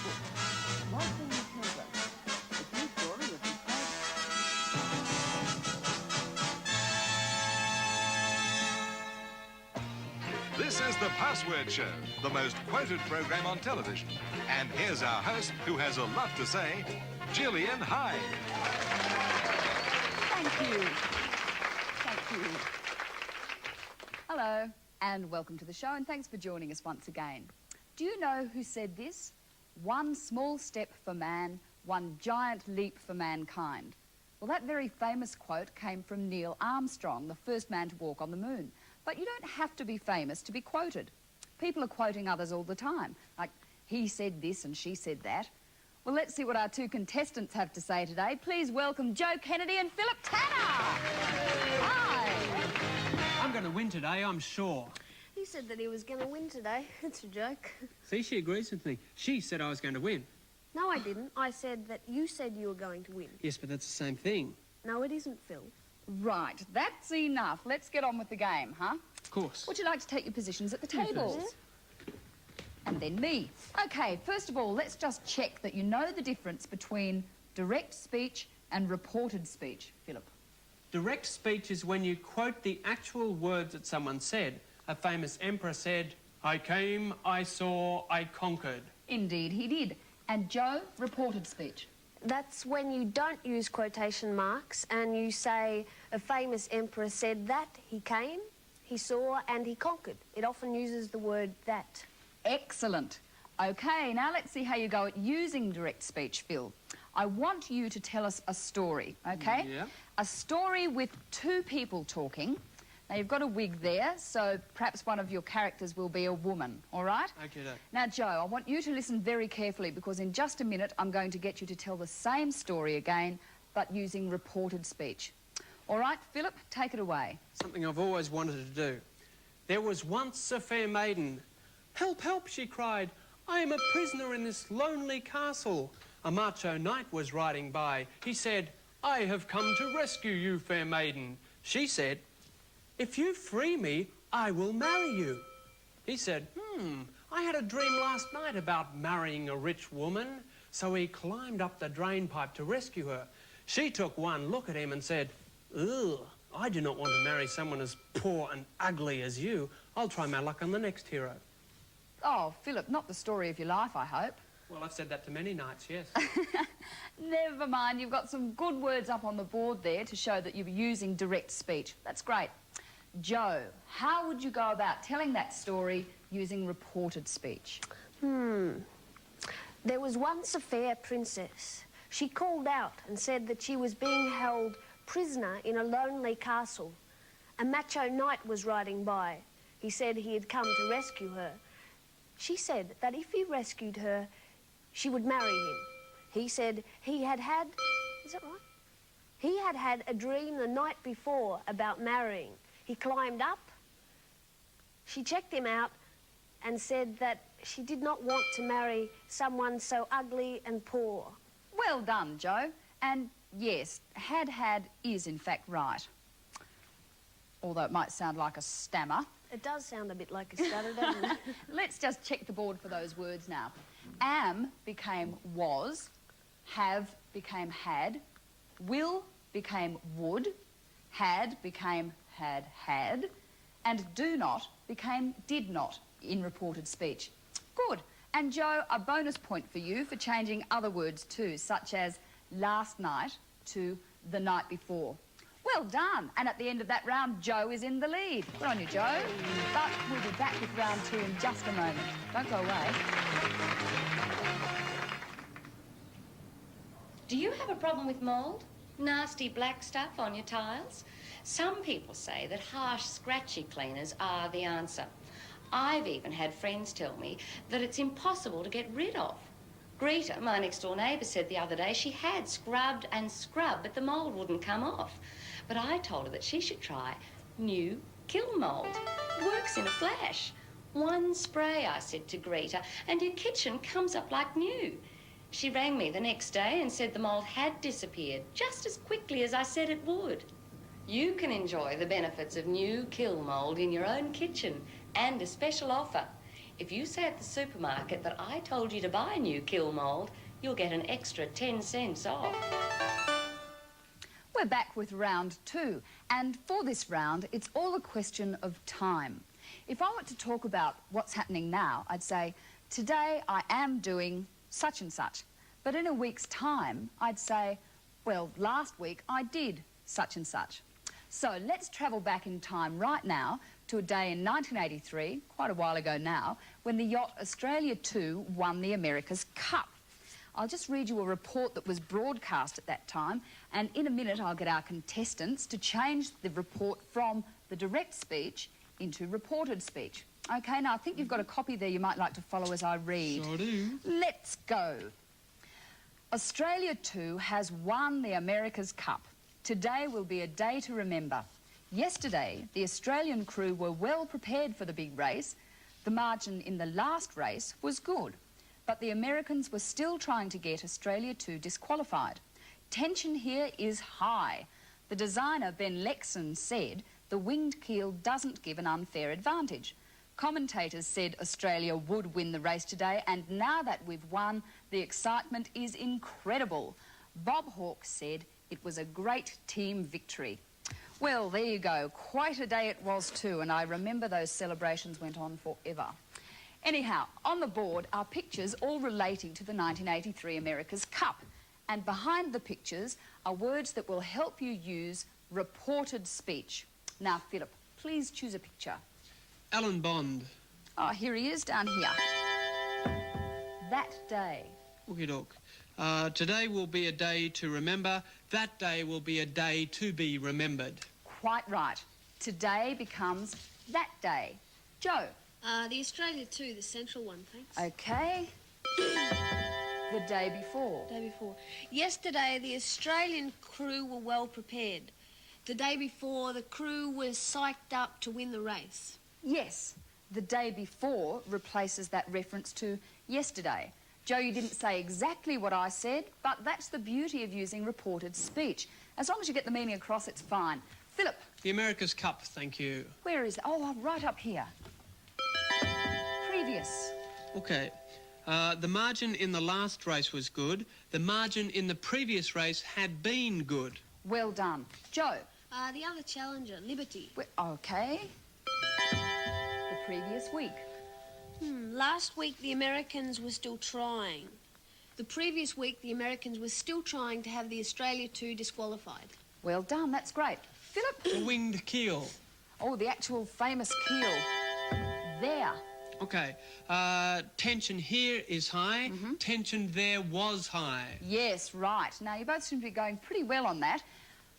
book, Lost in the Treasure. The true story of the This is The Password Show, the most quoted program on television. And here's our host, who has a lot to say, Gillian Hyde. Thank you. Thank you. Hello, and welcome to the show, and thanks for joining us once again. Do you know who said this? One small step for man, one giant leap for mankind. Well, that very famous quote came from Neil Armstrong, the first man to walk on the moon. But you don't have to be famous to be quoted. People are quoting others all the time, like, he said this and she said that. Well, let's see what our two contestants have to say today. Please welcome Joe Kennedy and Philip Tanner. Hi. I'm going to win today, I'm sure. He said that he was going to win today. It's a joke. See, she agrees with me. She said I was going to win. No, I didn't. I said that you said you were going to win. Yes, but that's the same thing. No, it isn't, Phil. Right, that's enough. Let's get on with the game, huh? Of course. Would you like to take your positions at the You tables? first. And then me. OK, first of all, let's just check that you know the difference between direct speech and reported speech, Philip. Direct speech is when you quote the actual words that someone said. A famous emperor said, I came, I saw, I conquered. Indeed, he did. And Joe, reported speech. That's when you don't use quotation marks and you say a famous emperor said that, he came, he saw, and he conquered. It often uses the word that. Excellent. OK, now let's see how you go at using direct speech, Phil. I want you to tell us a story, OK? Yeah. A story with two people talking. Now, you've got a wig there, so perhaps one of your characters will be a woman, all right? Okay. Now, Joe, I want you to listen very carefully because in just a minute I'm going to get you to tell the same story again, but using reported speech. All right, Philip, take it away. Something I've always wanted to do. There was once a fair maiden. Help, help, she cried. I am a prisoner in this lonely castle. A macho knight was riding by. He said, I have come to rescue you, fair maiden. She said, if you free me, I will marry you. He said, I had a dream last night about marrying a rich woman. So he climbed up the drain pipe to rescue her. She took one look at him and said, ugh, I do not want to marry someone as poor and ugly as you. I'll try my luck on the next hero. Oh, Philip, not the story of your life, I hope. Well, I've said that to many nights, yes. Never mind, you've got some good words up on the board there to show that you're using direct speech. That's great. Joe, how would you go about telling that story using reported speech? There was once a fair princess. She called out and said that she was being held prisoner in a lonely castle. A macho knight was riding by. He said he had come to rescue her. She said that if he rescued her, she would marry him. He said he had had... Is that right? He had had a dream the night before about marrying. He climbed up. She checked him out and said that she did not want to marry someone so ugly and poor. Well done, Joe. And yes, had is in fact right. Although it might sound like a stammer. It does sound a bit like a stutter, doesn't it? Let's just check the board for those words now. Am became was, have became had, will became would, had became had, and do not became did not in reported speech. Good. And Joe, a bonus point for you for changing other words too, such as last night to the night before. Well done. And at the end of that round, Joe is in the lead. Good on you, Joe. But we'll be back with round two in just a moment. Don't go away. Do you have a problem with mould? Nasty black stuff on your tiles? Some people say that harsh, scratchy cleaners are the answer. I've even had friends tell me that it's impossible to get rid of. Greta, my next-door neighbour, said the other day she had scrubbed and scrubbed, but the mould wouldn't come off. But I told her that she should try new kill mould. Works in a flash. One spray, I said to Greta, and your kitchen comes up like new. She rang me the next day and said the mould had disappeared just as quickly as I said it would. You can enjoy the benefits of new kill mould in your own kitchen and a special offer. If you say at the supermarket that I told you to buy new kill mould, you'll get an extra 10 cents off. We're back with round 2, and for this round, it's all a question of time. If I were to talk about what's happening now, I'd say, today I am doing such and such. But in a week's time, I'd say, well, last week I did such and such. So let's travel back in time right now to a day in 1983, quite a while ago now, when the yacht Australia 2 won the America's Cup. I'll just read you a report that was broadcast at that time, and in a minute I'll get our contestants to change the report from the direct speech into reported speech. OK, now I think you've got a copy there you might like to follow as I read. Sure do. Let's go. Australia 2 has won the America's Cup. Today will be a day to remember. Yesterday, the Australian crew were well prepared for the big race. The margin in the last race was good, but the Americans were still trying to get Australia 2 disqualified. Tension here is high. The designer, Ben Lexon, said the winged keel doesn't give an unfair advantage. Commentators said Australia would win the race today, and now that we've won, the excitement is incredible. Bob Hawke said it was a great team victory. Well, there you go. Quite a day it was too, and I remember those celebrations went on forever. Anyhow, on the board are pictures all relating to the 1983 America's Cup, and behind the pictures are words that will help you use reported speech. Now, Philip, please choose a picture. Alan Bond. Oh, here he is, down here. That day. Okie doke. Today will be a day to remember. That day will be a day to be remembered. Quite right. Today becomes that day. Joe. The Australia 2, the central one, thanks. OK. The day before. Day before. Yesterday, the Australian crew were well prepared. The day before, the crew was psyched up to win the race. Yes, the day before replaces that reference to yesterday. Joe, you didn't say exactly what I said, but that's the beauty of using reported speech. As long as you get the meaning across, it's fine. Philip. The America's Cup, thank you. Where is it? Oh, right up here. Previous. OK. The margin in the last race was good. The margin in the previous race had been good. Well done. Joe. The other challenger, Liberty. OK. The previous week. Last week, the Americans were still trying. The previous week, the Americans were still trying to have the Australia 2 disqualified. Well done, that's great. Philip. The winged keel. Oh, the actual famous keel. There. OK. Tension here is high. Tension there was high. Yes, right. Now, you both seem to be going pretty well on that.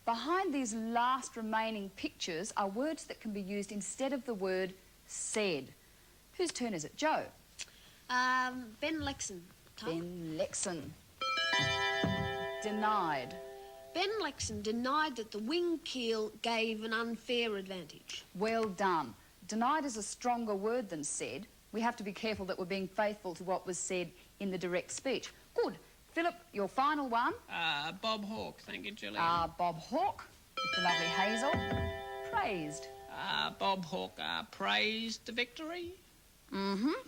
Behind these last remaining pictures are words that can be used instead of the word said. Whose turn is it? Joe? Ben Lexon. Ben Lexon. Denied. Ben Lexon denied that the wing keel gave an unfair advantage. Well done. Denied is a stronger word than said. We have to be careful that we're being faithful to what was said in the direct speech. Good. Philip, your final one. Bob Hawke, thank you, Gillian. Bob Hawke, with the lovely Hazel. Praised. Bob Hawke praised the victory.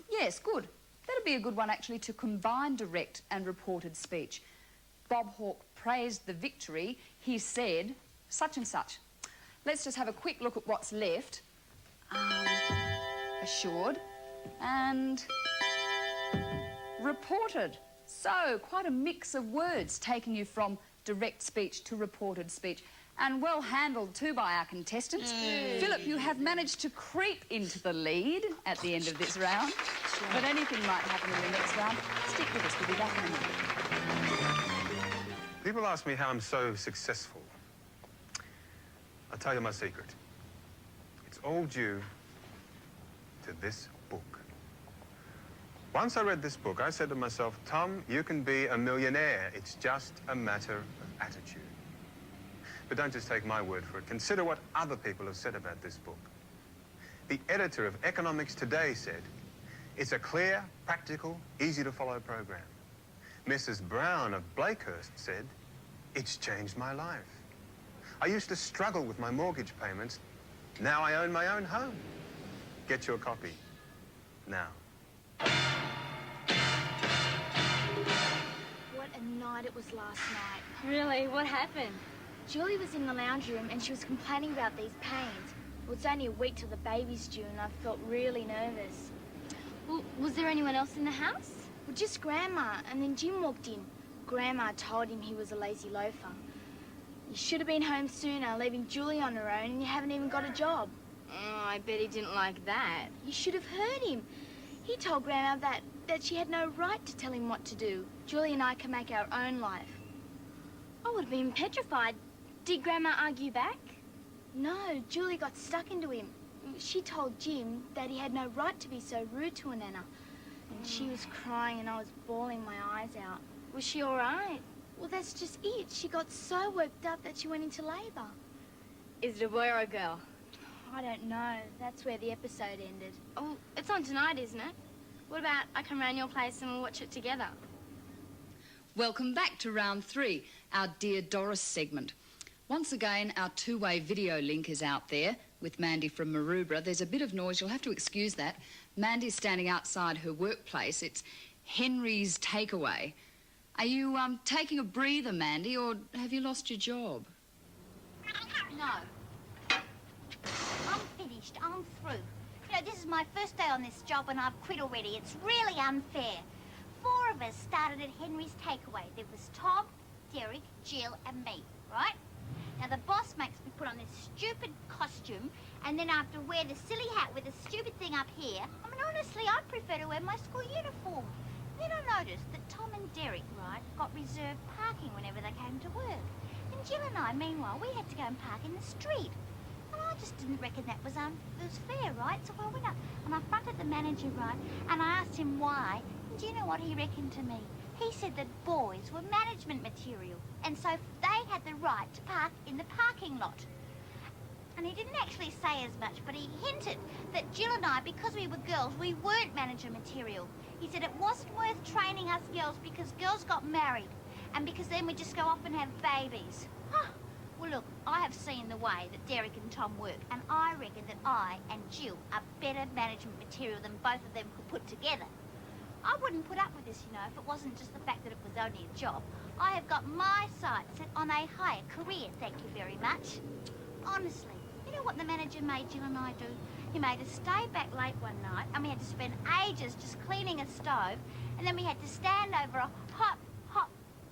Yes, good. That'd be a good one, actually, to combine direct and reported speech. Bob Hawke praised the victory. He said such and such. Let's just have a quick look at what's left. Assured and reported. So, quite a mix of words taking you from direct speech to reported speech. And well handled too by our contestants. Philip, you have managed to creep into the lead at the end of this round. But anything might happen in the next round. Stick with us, we'll be back in a minute. People ask me how I'm so successful. I'll tell you my secret. It's all due to this book. Once I read this book, I said to myself, Tom, you can be a millionaire. It's just a matter of attitude. But don't just take my word for it. Consider what other people have said about this book. The editor of Economics Today said, it's a clear, practical, easy-to-follow program. Mrs. Brown of Blakehurst said, it's changed my life. I used to struggle with my mortgage payments. Now I own my own home. Get your copy now. a night it was last night. Really? What happened? Julie was in the lounge room and she was complaining about these pains. Well, it's only a week till the baby's due and I felt really nervous. Well, was there anyone else in the house? Well, just Grandma, and then Jim walked in. Grandma told him he was a lazy loafer. You should have been home sooner, leaving Julie on her own, and you haven't even got a job. Oh, I bet he didn't like that. You should have heard him. He told Grandma that she had no right to tell him what to do. Julie and I can make our own life. I would have been petrified. Did Grandma argue back? No, Julie got stuck into him. She told Jim that he had no right to be so rude to a nana. And she was crying and I was bawling my eyes out. Was she all right? Well, that's just it. She got so worked up that she went into labour. Is it a boy or a girl? I don't know. That's where the episode ended. Oh, it's on tonight, isn't it? What about I come round your place and we'll watch it together? Welcome back to round 3, our Dear Doris segment. Once again, our two-way video link is out there with Mandy from Maroubra. There's a bit of noise. You'll have to excuse that. Mandy's standing outside her workplace. It's Henry's Takeaway. Are you taking a breather, Mandy, or have you lost your job? No. I'm finished. I'm through. You know, this is my first day on this job and I've quit already. It's really unfair. 4 of us started at Henry's Takeaway. There was Tom, Derek, Jill and me, right? Now, the boss makes me put on this stupid costume and then I have to wear the silly hat with the stupid thing up here. I mean, honestly, I prefer to wear my school uniform. Then I noticed that Tom and Derek, right, got reserved parking whenever they came to work. And Jill and I, meanwhile, we had to go and park in the street. And I just didn't reckon that was fair, right? So I went up and I fronted the manager, right, and I asked him why. And do you know what he reckoned to me? He said that boys were management material, and so they had the right to park in the parking lot. And he didn't actually say as much, but he hinted that Jill and I, because we were girls, we weren't manager material. He said it wasn't worth training us girls because girls got married, and because then we'd just go off and have babies. Huh. Well, look, I have seen the way that Derek and Tom work, and I reckon that I and Jill are better management material than both of them could put together. I wouldn't put up with this, you know, if it wasn't just the fact that it was only a job. I have got my sights set on a higher career, thank you very much. Honestly, you know what the manager made Jill and I do? He made us stay back late one night, and we had to spend ages just cleaning a stove, and then we had to stand over a hot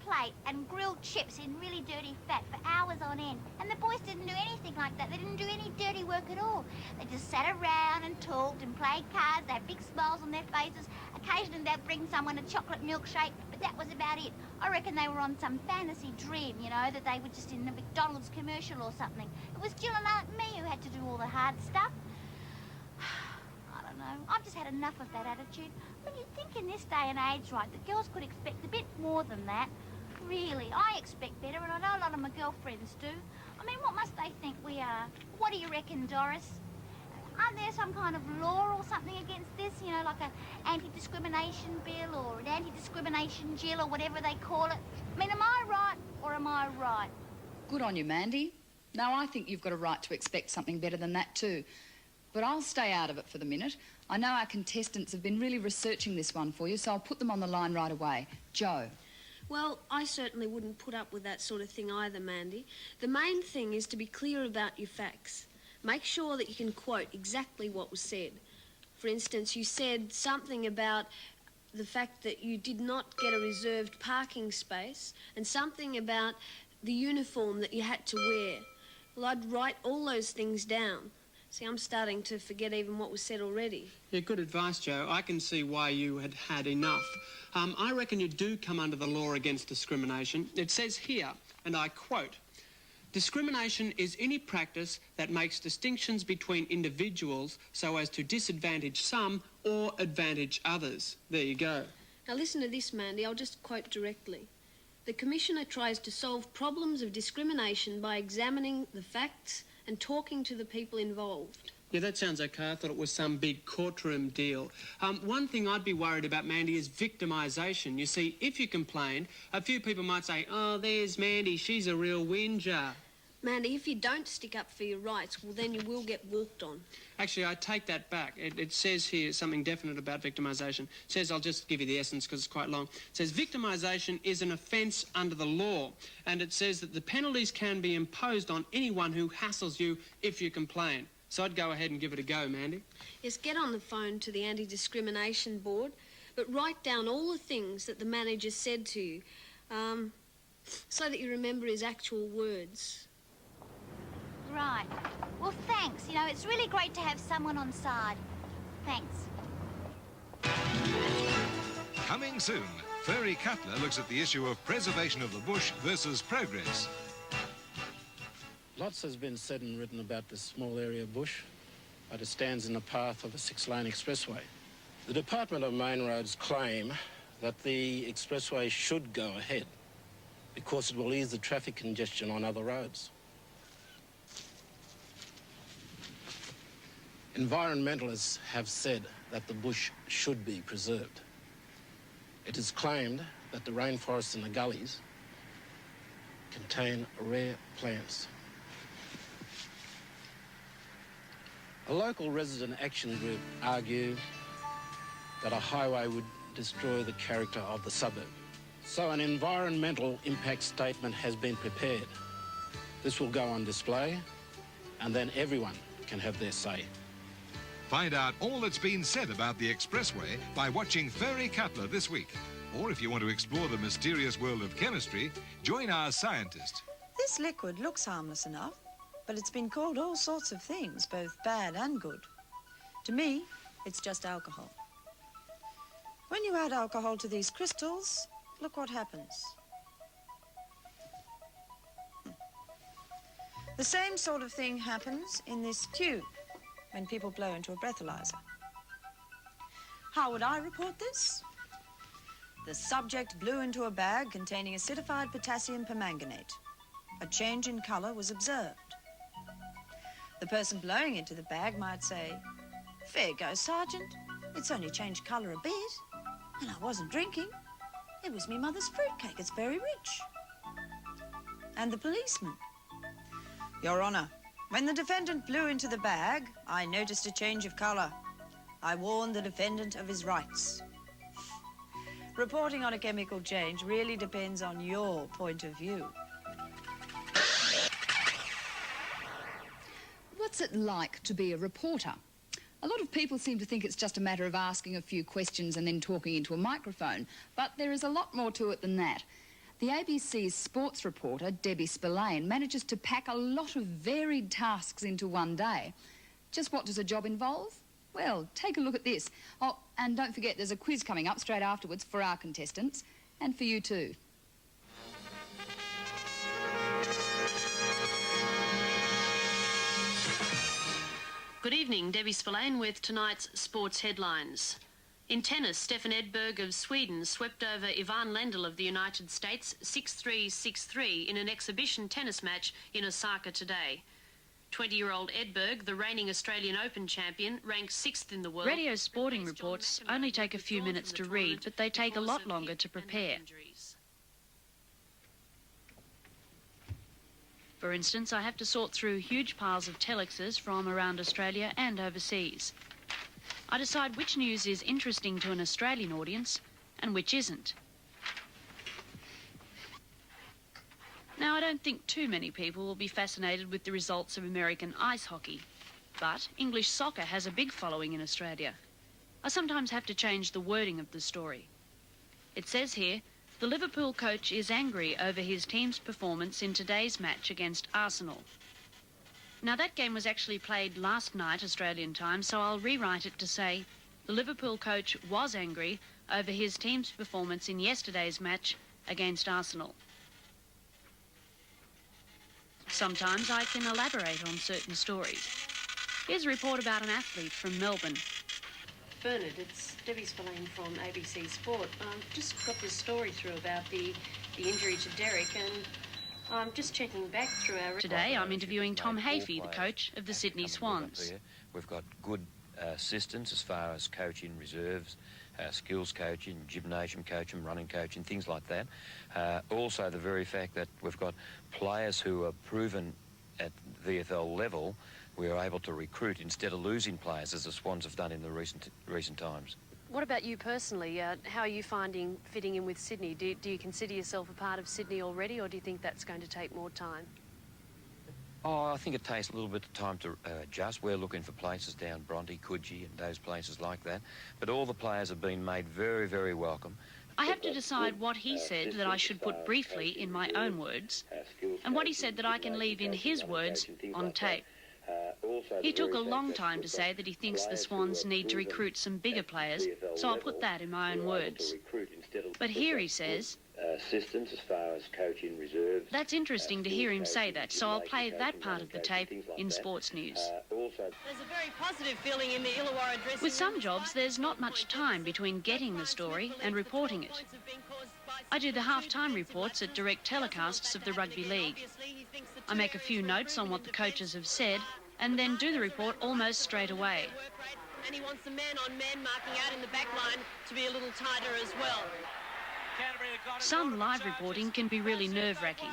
plate and grilled chips in really dirty fat for hours on end. And the boys didn't do anything like that. They didn't do any dirty work at all. They just sat around and talked and played cards. They had big smiles on their faces. Occasionally they'd bring someone a chocolate milkshake, but that was about it. I reckon they were on some fantasy dream, you know, that they were just in a McDonald's commercial or something. It was Jill and me who had to do all the hard stuff. I don't know. I've just had enough of that attitude. I mean, you'd think in this day and age, right, that girls could expect a bit more than that. Really, I expect better, and I know a lot of my girlfriends do. I mean, what must they think we are? What do you reckon, Doris? Aren't there some kind of law or something against this? You know, like an anti-discrimination bill or an anti-discrimination Jill or whatever they call it? I mean, am I right or am I right? Good on you, Mandy. Now, I think you've got a right to expect something better than that too. But I'll stay out of it for the minute. I know our contestants have been really researching this one for you, so I'll put them on the line right away. Joe. Well, I certainly wouldn't put up with that sort of thing either, Mandy. The main thing is to be clear about your facts. Make sure that you can quote exactly what was said. For instance, you said something about the fact that you did not get a reserved parking space and something about the uniform that you had to wear. Well, I'd write all those things down. See, I'm starting to forget even what was said already. Yeah, good advice, Joe. I can see why you had had enough. I reckon you do come under the law against discrimination. It says here, and I quote, "Discrimination is any practice that makes distinctions between individuals so as to disadvantage some or advantage others." There you go. Now listen to this, Mandy. I'll just quote directly. "The Commissioner tries to solve problems of discrimination by examining the facts and talking to the people involved." Yeah, that sounds okay. I thought it was some big courtroom deal. One thing I'd be worried about, Mandy, is victimisation. You see, if you complained, a few people might say, "Oh, there's Mandy, she's a real whinger." Mandy, if you don't stick up for your rights, well, then you will get walked on. Actually, I take that back. It says here something definite about victimisation. It says, I'll just give you the essence because it's quite long. It says, victimisation is an offence under the law. And it says that the penalties can be imposed on anyone who hassles you if you complain. So I'd go ahead and give it a go, Mandy. Yes, get on the phone to the Anti-Discrimination Board, but write down all the things that the manager said to you, so that you remember his actual words. Right. Well, thanks. You know, it's really great to have someone on side. Thanks. Coming soon, Furry Cutler looks at the issue of preservation of the bush versus progress. Lots has been said and written about this small area of bush, but it stands in the path of a 6-lane expressway. The Department of Main Roads claim that the expressway should go ahead because it will ease the traffic congestion on other roads. Environmentalists have said that the bush should be preserved. It is claimed that the rainforests and the gullies contain rare plants. A local resident action group argue that a highway would destroy the character of the suburb. So an environmental impact statement has been prepared. This will go on display, and then everyone can have their say. Find out all that's been said about the expressway by watching Furry Cutler this week. Or if you want to explore the mysterious world of chemistry, join our scientist. This liquid looks harmless enough, but it's been called all sorts of things, both bad and good. To me, it's just alcohol. When you add alcohol to these crystals, look what happens. The same sort of thing happens in this tube when people blow into a breathalyzer. How would I report this? The subject blew into a bag containing acidified potassium permanganate. A change in colour was observed. The person blowing into the bag might say, "Fair go, Sergeant. It's only changed colour a bit. And I wasn't drinking. It was me mother's fruitcake. It's very rich." And the policeman, "Your Honour, when the defendant blew into the bag, I noticed a change of colour. I warned the defendant of his rights." Reporting on a chemical change really depends on your point of view. What's it like to be a reporter? A lot of people seem to think it's just a matter of asking a few questions and then talking into a microphone, but there is a lot more to it than that. The ABC's sports reporter, Debbie Spillane, manages to pack a lot of varied tasks into one day. Just what does a job involve? Well, take a look at this. Oh, and don't forget there's a quiz coming up straight afterwards for our contestants, and for you too. Good evening, Debbie Spillane with tonight's sports headlines. In tennis, Stefan Edberg of Sweden swept over Ivan Lendl of the United States 6-3, 6-3 in an exhibition tennis match in Osaka today. 20-year-old Edberg, the reigning Australian Open champion, ranked 6th in the world. Radio sporting reports only take a few minutes to read, but they take a lot longer to prepare. For instance, I have to sort through huge piles of telexes from around Australia and overseas. I decide which news is interesting to an Australian audience and which isn't. Now, I don't think too many people will be fascinated with the results of American ice hockey, but English soccer has a big following in Australia. I sometimes have to change the wording of the story. It says here, the Liverpool coach is angry over his team's performance in today's match against Arsenal. Now, that game was actually played last night, Australian time, so I'll rewrite it to say, the Liverpool coach was angry over his team's performance in yesterday's match against Arsenal. Sometimes I can elaborate on certain stories. Here's a report about an athlete from Melbourne. Bernard, it's Debbie Spillane from ABC Sport. I've just got this story through about the injury to Derek, and I'm just checking back through our... Today I'm interviewing Tom Hafey, the coach of the Sydney Swans. We've got good assistance as far as coaching reserves, skills coaching, gymnasium coaching, running coaching, things like that. Also the very fact that we've got players who are proven at VFL level, we are able to recruit instead of losing players, as the Swans have done in the recent times. What about you personally? How are you finding fitting in with Sydney? Do you consider yourself a part of Sydney already, or do you think that's going to take more time? Oh, I think it takes a little bit of time to adjust. We're looking for places down Bronte, Coogee and those places like that. But all the players have been made very, very welcome. I have to decide what he said that I should put briefly in my own words, and what he said that I can leave in his words on tape. He took a long time to say that he thinks the Swans need to recruit some bigger players, so I'll put that in my own words. But here he says, assistants as far as coaching reserves. That's interesting to hear him say that, so I'll play that part of the tape in Sports News. There's a very positive feeling in the Illawarra dressing room. With some jobs, there's not much time between getting the story and reporting it. I do the half-time reports at direct telecasts of the Rugby League. I make a few notes on what the coaches have said and then do the report almost straight away. And he wants the man-on-man marking out in the back line to be a little tighter as well. Some live reporting can be really nerve-wracking.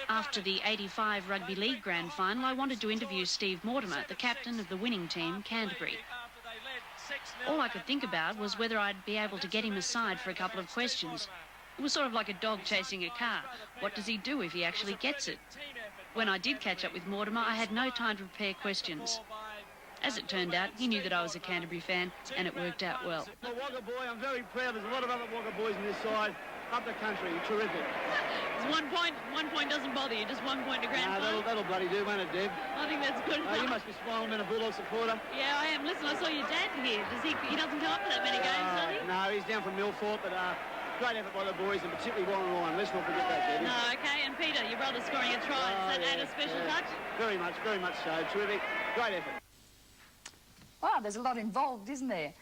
After the 85 Rugby League Grand Final, I wanted to interview Steve Mortimer, the captain of the winning team, Canterbury. All I could think about was whether I'd be able to get him aside for a couple of questions. It was sort of like a dog chasing a car. What does he do if he actually gets it? When I did catch up with Mortimer, I had no time to prepare questions. As it turned out, he knew that I was a Canterbury fan, and it worked out well. The Wagga boy, I'm very proud. There's a lot of other Wagga boys on this side, up the country. Terrific. It's 1 point. 1 point doesn't bother you. Just 1 point to grand final. That'll bloody do, won't it, Deb? I think that's good enough. You must be smiling, being a Bulldog supporter. Yeah, I am. Listen, I saw your dad here. He doesn't come up for that many games, does he? No, he's down from Milford, but great effort by the boys, and particularly Warren Ryan. Let's not forget that, Debbie. No, okay. And Peter, your brother scoring a try. Does that add a special touch? Very much so. Terrific. Great effort. Wow, there's a lot involved, isn't there?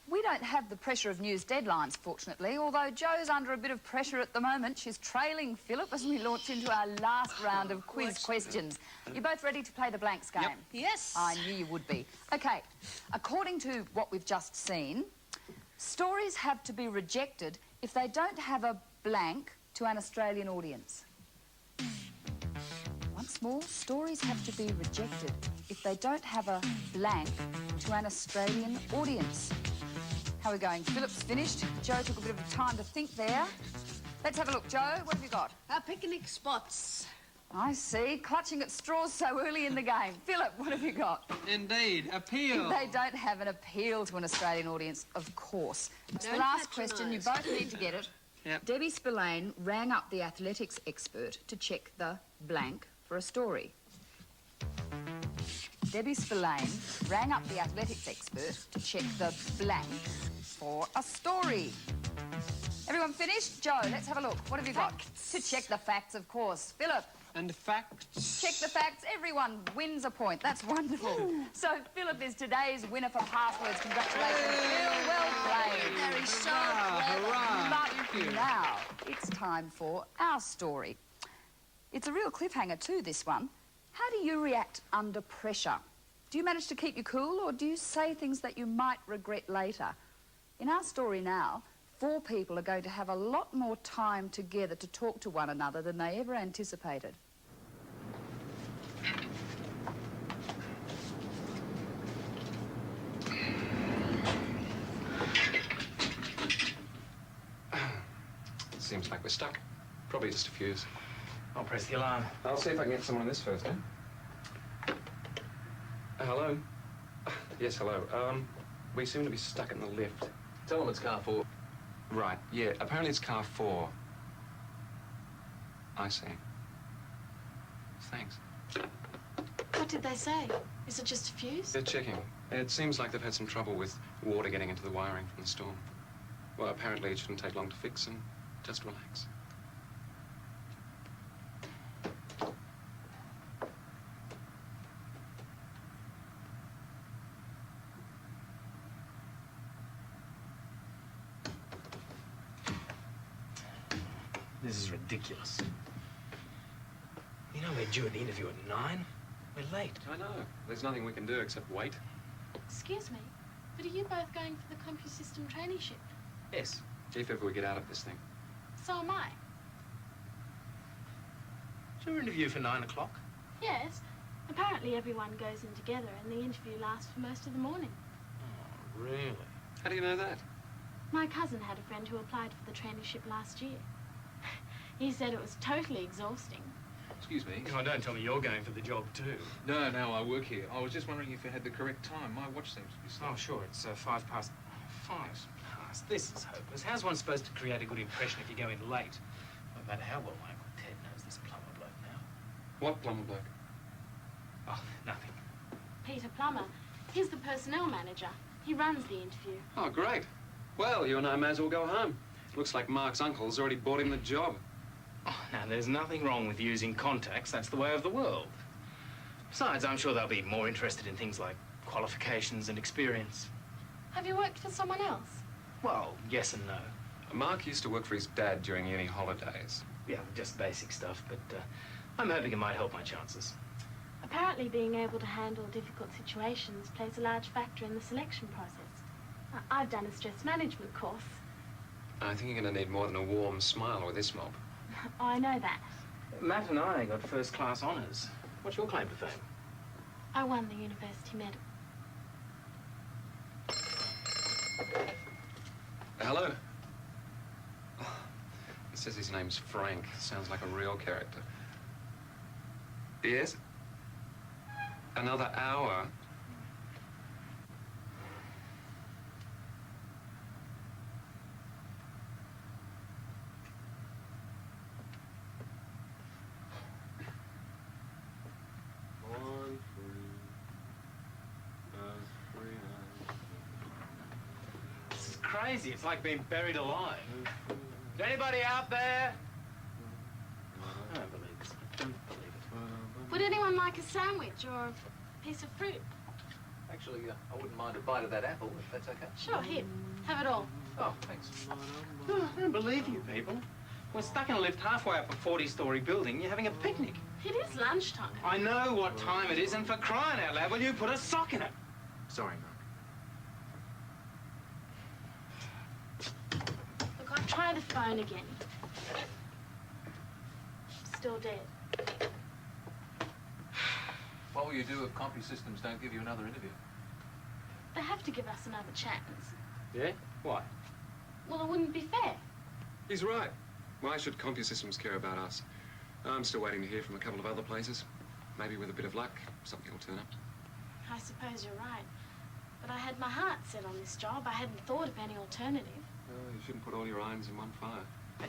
We don't have the pressure of news deadlines, fortunately, although Jo's under a bit of pressure at the moment. She's trailing Philip as we launch into our last round of quiz questions. You're both ready to play the blanks game? Yep. Yes. I knew you would be. OK, according to what we've just seen, stories have to be rejected if they don't have a blank to an Australian audience. Once more, stories have to be rejected if they don't have a blank to an Australian audience. How are we going? Philip's finished. Jo took a bit of time to think there. Let's have a look, Jo. What have you got? Picnic spots. I see. Clutching at straws so early in the game. Philip, what have you got? Indeed, appeal. They don't have an appeal to an Australian audience, of course. It's the last question. You both need to get it. Yep. Debbie Spillane rang up the athletics expert to check the blank for a story. Debbie Spillane rang up the athletics expert to check the blank for a story. Everyone finished? Jo, let's have a look. What have you got? To check the facts, of course. Philip. And facts. Check the facts. Everyone wins a point. That's wonderful. So Philip is today's winner for Halfwords. Congratulations, Phil. Well played. Very so clever. But now it's time for our story. It's a real cliffhanger too, this one. How do you react under pressure? Do you manage to keep your cool, or do you say things that you might regret later? In our story now, 4 people are going to have a lot more time together to talk to one another than they ever anticipated. Seems like we're stuck. Probably just a fuse. I'll press the alarm. I'll see if I can get someone on this first, eh? Hello? Yes, hello. We seem to be stuck in the lift. Tell them it's car 4. Right, yeah. Apparently it's car 4. I see. Thanks. What did they say? Is it just a fuse? They're checking. It seems like they've had some trouble with water getting into the wiring from the storm. Well, apparently it shouldn't take long to fix, and just relax. This is ridiculous. You know we're due at the interview at 9. We're late. I know. There's nothing we can do except wait. Excuse me, but are you both going for the CompuSystem traineeship? Yes. If ever we get out of this thing. So am I. Is your interview for 9 o'clock? Yes. Apparently everyone goes in together and the interview lasts for most of the morning. Oh, really? How do you know that? My cousin had a friend who applied for the traineeship last year. He said it was totally exhausting. Excuse me? Oh, don't tell me you're going for the job too. No, I work here. I was just wondering if you had the correct time. My watch seems to be slow. Oh, sure, it's 5 past. 5 past. This is hopeless. How's one supposed to create a good impression if you go in late? No matter how well Uncle Ted knows this plumber bloke now. What plumber bloke? Oh, nothing. Peter Plummer. He's the personnel manager. He runs the interview. Oh, great. Well, you and I may as well go home. Looks like Mark's uncle's already bought him the job. Oh, now, there's nothing wrong with using contacts. That's the way of the world. Besides, I'm sure they'll be more interested in things like qualifications and experience. Have you worked for someone else? Well, yes and no. Mark used to work for his dad during uni holidays. Yeah, just basic stuff, but I'm hoping it might help my chances. Apparently being able to handle difficult situations plays a large factor in the selection process. I've done a stress management course. I think you're going to need more than a warm smile with this mob. Oh, I know that. Matt and I got first-class honours. What's your claim to fame? I won the university medal. Hello? Oh, it says his name's Frank. Sounds like a real character. Yes? Another hour? This is crazy. It's like being buried alive. Is anybody out there? I don't believe this. I don't believe it. Would anyone like a sandwich or a piece of fruit? Actually, I wouldn't mind a bite of that apple, if that's okay. Sure, here. Have it all. Oh, thanks. Oh, I don't believe you people. We're stuck in a lift halfway up a 40-story building. You're having a picnic. It is lunchtime. I know what time it is, and for crying out loud, will you put a sock in it? Sorry, Mark. Look, I'll try the phone again. Still dead. What will you do if CompuSystems don't give you another interview? They have to give us another chance. Yeah? Why? Well, it wouldn't be fair. He's right. Why should CompuSystems care about us? I'm still waiting to hear from a couple of other places. Maybe with a bit of luck, something will turn up. I suppose you're right. But I had my heart set on this job. I hadn't thought of any alternative. Oh, you shouldn't put all your irons in one fire. Hey,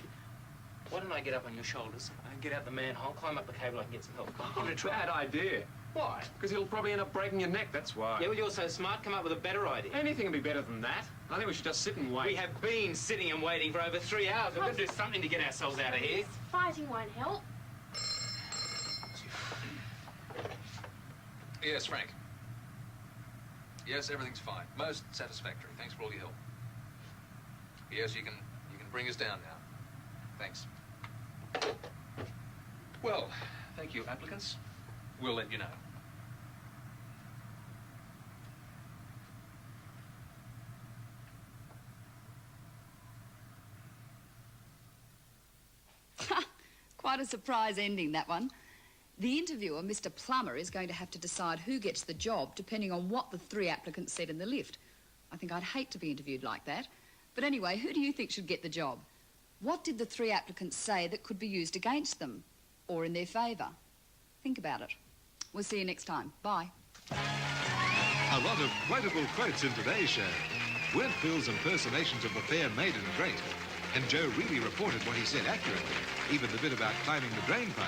why don't I get up on your shoulders and get out the manhole, climb up the cable, I can get some help. Oh, bad idea. Why? Because he'll probably end up breaking your neck, that's why. Yeah, well, you're so smart, come up with a better idea. Anything will be better than that. I think we should just sit and wait. We have been sitting and waiting for over 3 hours. We've got to do something to get ourselves out of here. Fighting won't help. Yes, Frank. Yes, everything's fine. Most satisfactory. Thanks for all your help. Yes, you can bring us down now. Thanks. Well, thank you, applicants. We'll let you know. Quite a surprise ending, that one. The interviewer, Mr. Plummer, is going to have to decide who gets the job depending on what the 3 applicants said in the lift. I think I'd hate to be interviewed like that. But anyway, who do you think should get the job? What did the 3 applicants say that could be used against them or in their favour? Think about it. We'll see you next time. Bye. A lot of quotable quotes in today's show. Weren't Phil's impersonations of the fair maiden great? And Joe really reported what he said accurately, even the bit about climbing the drain pipe.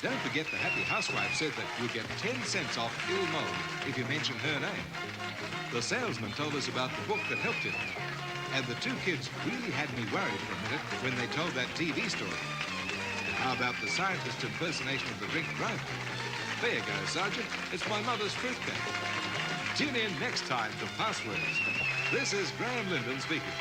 Don't forget the happy housewife said that you'll get 10 cents off ill mold if you mention her name. The salesman told us about the book that helped him. And the 2 kids really had me worried for a minute when they told that TV story. How about the scientist's impersonation of the drink driver? There you go, Sergeant. It's my mother's fruitcake. Tune in next time to Passwords. This is Graham Linden speaking.